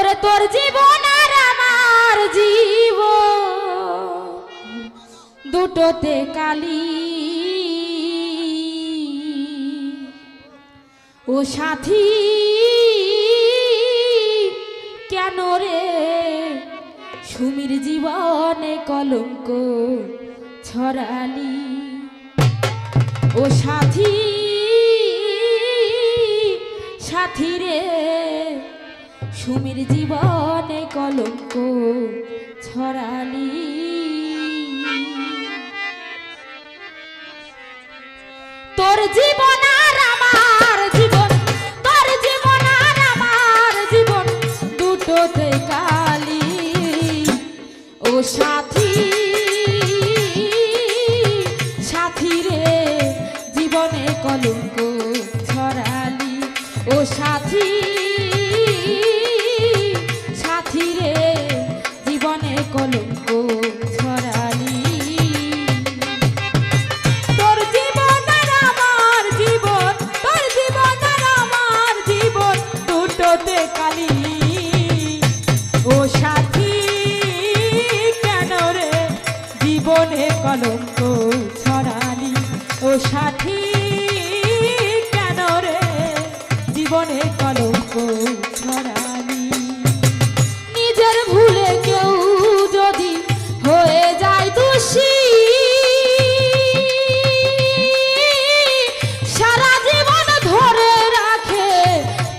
ওরে তোর জীবন আর আমার জীবন দুটোতে কালি ও সাথী কেন রে সুমির জীবনে কলঙ্ক ছড়ালি ও সাথী সাথী রে সুমির জীবনে কলঙ্ক ছড়ালি তোর জীবন আর আমার জীবন তোর জীবন আর আমার জীবন দুটোতে কালি ও সাথী সাথী রে জীবনে কলঙ্ক ছড়ালি ও সাথী সাথী রে জীবনে কলঙ্ক ছড়ালি তোর জীবন আর আমার জীবন তোর জীবন আর আমার জীবন দুটোতে কালি ও সাথী কেন রে জীবনে কলঙ্ক ছড়ালি ও সাথী কেন রে জীবনে কলঙ্ক ছড়ালি নিজের ভুলে কেউ যদি হয়ে যায় দোষী সারা জীবন ধরে রাখে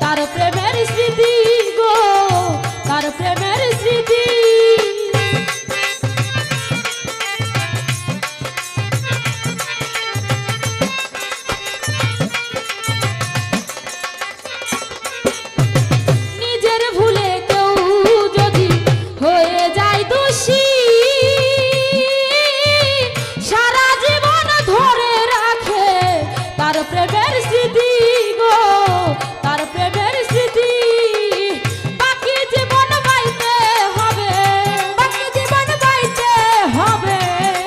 তার প্রেমের স্মৃতি গো তার প্রেমের স্মৃতি নিজের ভুলে কেউ যদি হয়ে যায় দোষী সারা জীবন ধরে রাখে তার প্রেমের স্মৃতি গো তার প্রেমের স্মৃতি বাকি জীবন বাইতে হবে বাকি জীবন বাইতে হবে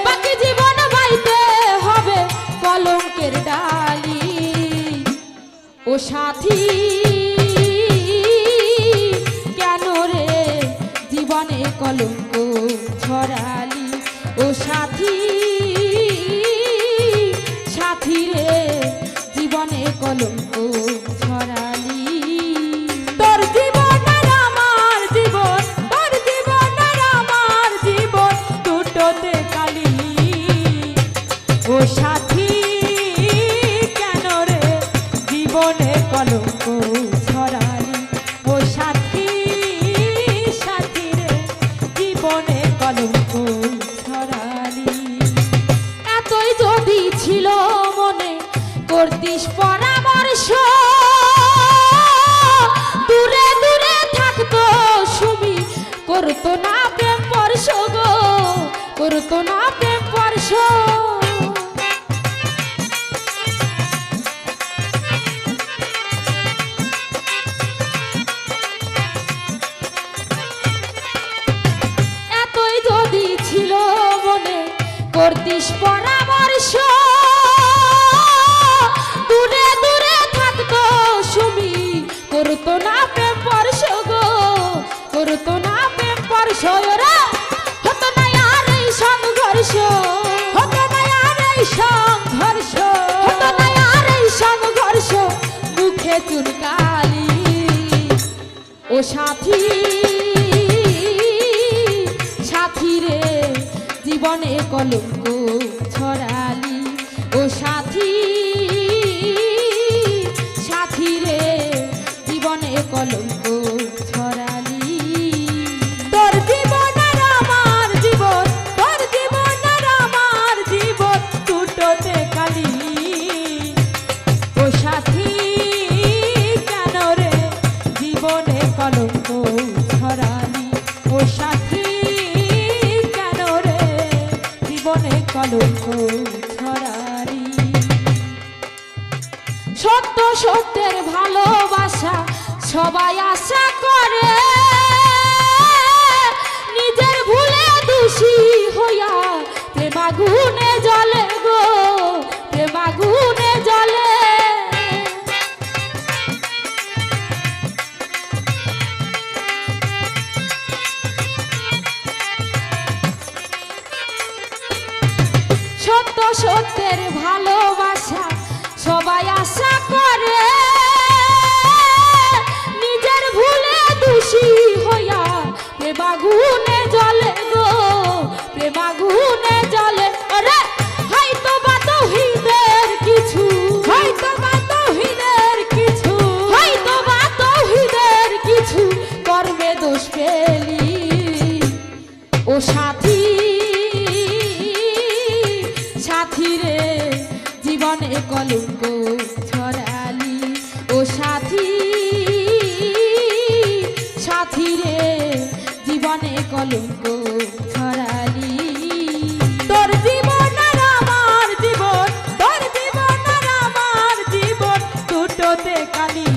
বাকি জীবন বাইতে হবে কলঙ্কের ডালি ও সাথী কেন রে জীবনে কলঙ্ক ছড়ালি ও সাথী সাথী রে জীবনে কলঙ্ক ছড়ালি তোর জীবন আর আমার জীবন তোর জীবন আর আমার জীবন দুটোতে কালি ও সাথী কেন রে জীবনে কলঙ্ক ছড়ালি ও সাথী সাথী রে জীবনে কলঙ্ক ছড়ালি এতই যদি ছিল মনে করতিস পরামর্শ দূরে দূরে থাকতো সুমি করতো না প্রেম স্পর্শ গো করতো না প্রেম স্পর্শ এতই যদি ছিল মনে করতিস পরামর্শ দূরে দূরে থাকতো সুমি করতো না প্রেম স্পর্শ গো করতো না প্রেম স্পর্শ ওরা হতো না আর এই সংঘর্ষ হতো না আর এই সংঘর্ষ হতো না আর এই সংঘর্ষ মুখে চুনকালি ও সাথী সাথী রে জীবনে কলঙ্ক ছড়ালি ও সাথী সাথী রে জীবনে কলঙ্ক ছড়ালি তোর জীবন আর আমার জীবন তোর জীবন আর আমার জীবন দুটোতে কালি ও সাথী কেন রে জীবনে কলঙ্ক ছড়ালি ও সাথী কেন রে জীবনে কলঙ্ক ছড়ালি সত্য সত্যের ভালোবাসা সবাই আশা করে নিজের ভুলে দোষী হইয়া প্রেমাগুনে জ্বলে গো প্রেমাগুনে জ্বলে আগুনে জ্বলে গো, প্রেম আগুনে জ্বলে। আরে হয়তো বা তৌহিদের কিছু, হয়তো বা তৌহিদের কিছু, হয়তো বা তৌহিদের কিছু কর্মে দোষ পেলি ও সাথী, সাথী রে জীবনে কলঙ্ক ছড়ালি ও সাথী, সাথী রে জীবনে কলঙ্ক ছড়ালি। তোর জীবন আর আমার জীবন, তোর জীবন আর আমার জীবন দুটোতে কালি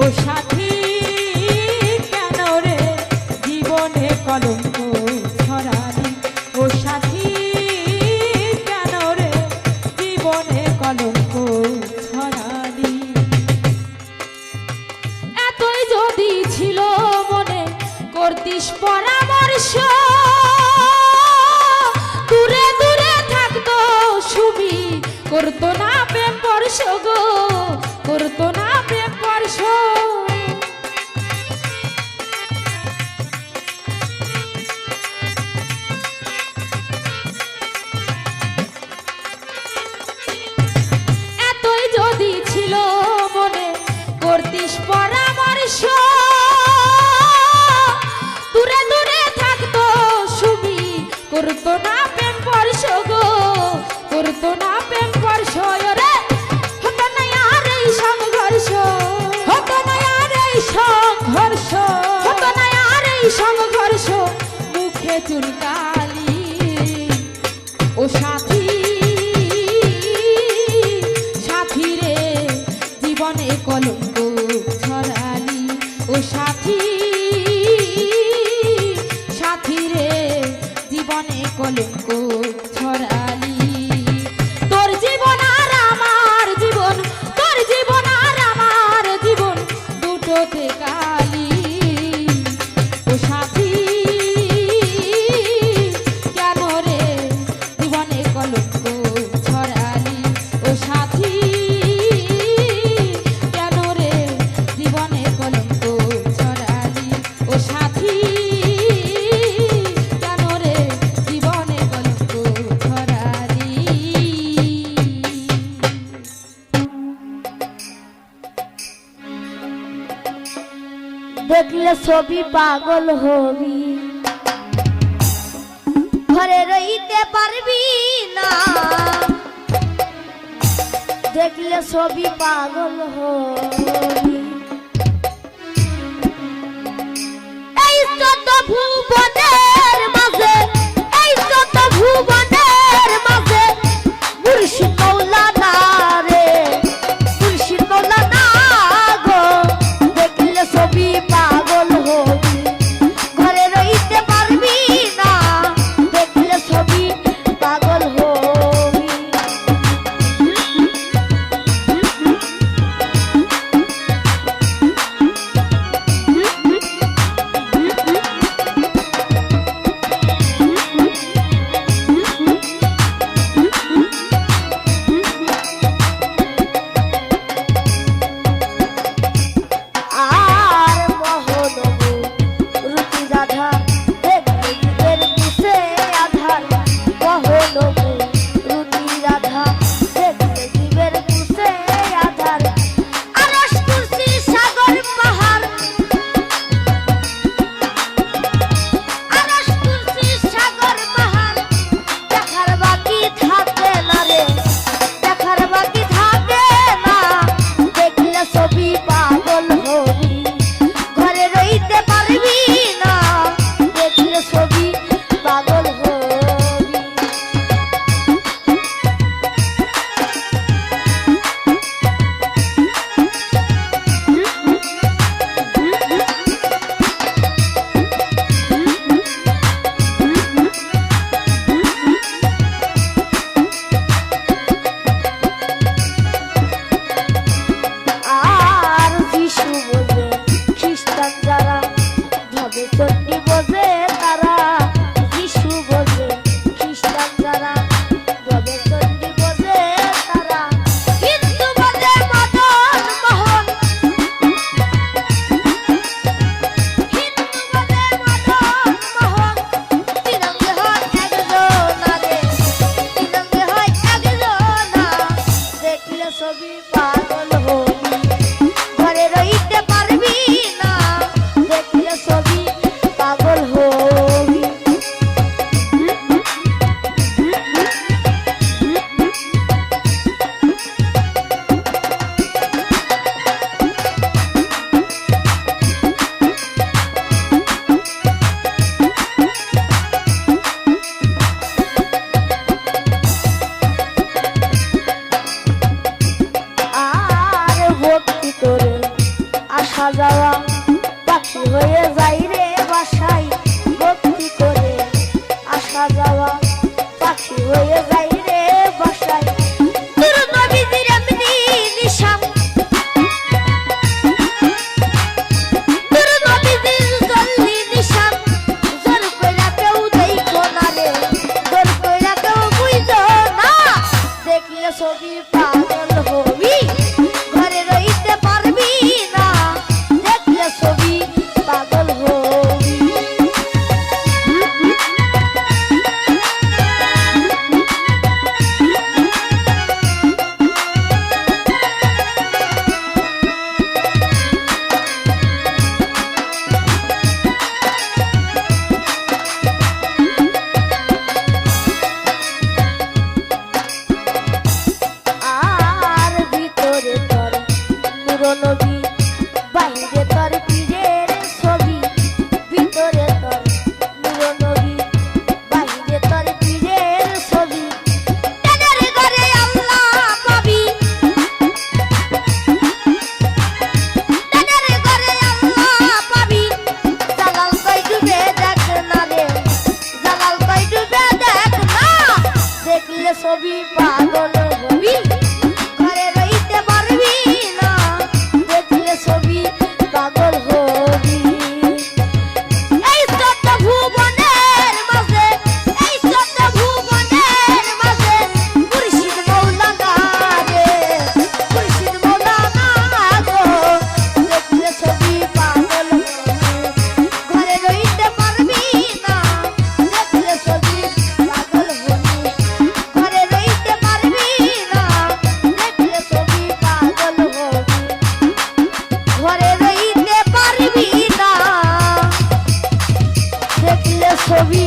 ও সাথী, কেন রে জীবনে কলঙ্ক ছড়ালি ও সাথী, কেন রে জীবনে কলঙ্ক ছড়ালি। এতই যদি ছিল মনে করতিস পরামর্শ, দূরে দূরে থাকতো সুমি, করতো না প্রেম স্পর্শ গো, করতো না প্রেম স্পর্শ। এতই যদি ছিল মনে করতিস পরামর্শ, দূরে দূরে থাকতো সুমি, করতো না প্রেম স্পর্শ গো, করতো না প্রেম স্পর্শ। রে হতো না আর এই সংঘর্ষ, হতো না আর এই সংঘর্ষ, হতো না আর এই সংঘর্ষ, মুখে চুনকালি ও সাথী, সাথী রে জীবনে কলঙ্ক ছড়ালি ও সাথী, সাথী রে জীবনে কলঙ্ক ছড়ালি। তোর জীবন আর আমার জীবন, তোর জীবন আর আমার জীবন দুটোতে কালি ও সাথী, কেন রে জীবনে কলঙ্ক ছড়ালি ও সাথী, কেন রে জীবনে কলঙ্ক ছড়ালি ও সাথী, কেন রে জীবনে কলঙ্ক ছড়ালি। দেখলে ছবি পাগল হবি, ঘরে রইতে পারবি না, দেখলে ছবি পাগল হবি। এই যত ভুবনের মাঝে, এই যত ভুবনের মাঝে মুর্শিদ মৌলানা রে, মুর্শিদ মৌলানা গো, দেখলে ছবি পাগল হবি, ঘরে রইতে পারবি না, দেখলে ছবি পাগল হবি। দেখলে ছবি পাগল হবি ঘরে রইতে পারবি না দেখলে ছবি পাগল হবি আসা যাওয়া পাখি হয়ে যাই রে বাসায় ভক্তি করে আসা যাওয়া পাখি হয়ে যাই রে বাসায় তোর নবীজির এমনি নিশান তোর নবীজির জলদি নিশান জোর কইরা কেউ দেখো না রে জোর কইরা কেউ বুঝো না দেখলে ছবি পাগল হবি ঘরে রইতে পারবি না দেখলে ছবি পাগল হবি আর ভিতরে তোর নূরনবী বাইরে তোর পীরের ছবি ভিতরে তোর নূরনবী বাইরে তোর পীরের ছবি তাদের ঘরে আল্লাহ পাবি তাদের ঘরে আল্লাহ পাবি জালাল কই ডুবে দেখ না রে জালাল কই ডুবে দেখ না দেখলে ছবি পাগল হবি ঘরে রইতে পারবি না দেখলে ছবি পাগল হবি এই ছোট্ট ভুবনের মাঝে এই ছোট্ট ভুবনের মাঝে মুর্শিদ মৌলানা রে মুর্শিদ মৌলানা গো দেখলে ছবি পাগল হবি ঘরে রইতে পারবি না দেখলে ছবি পাগল হবি ঘরে রইতে পারবি না দেখলে ছবি পাগল হবি ঘরে রইতে পারবি না দেখলে ছবি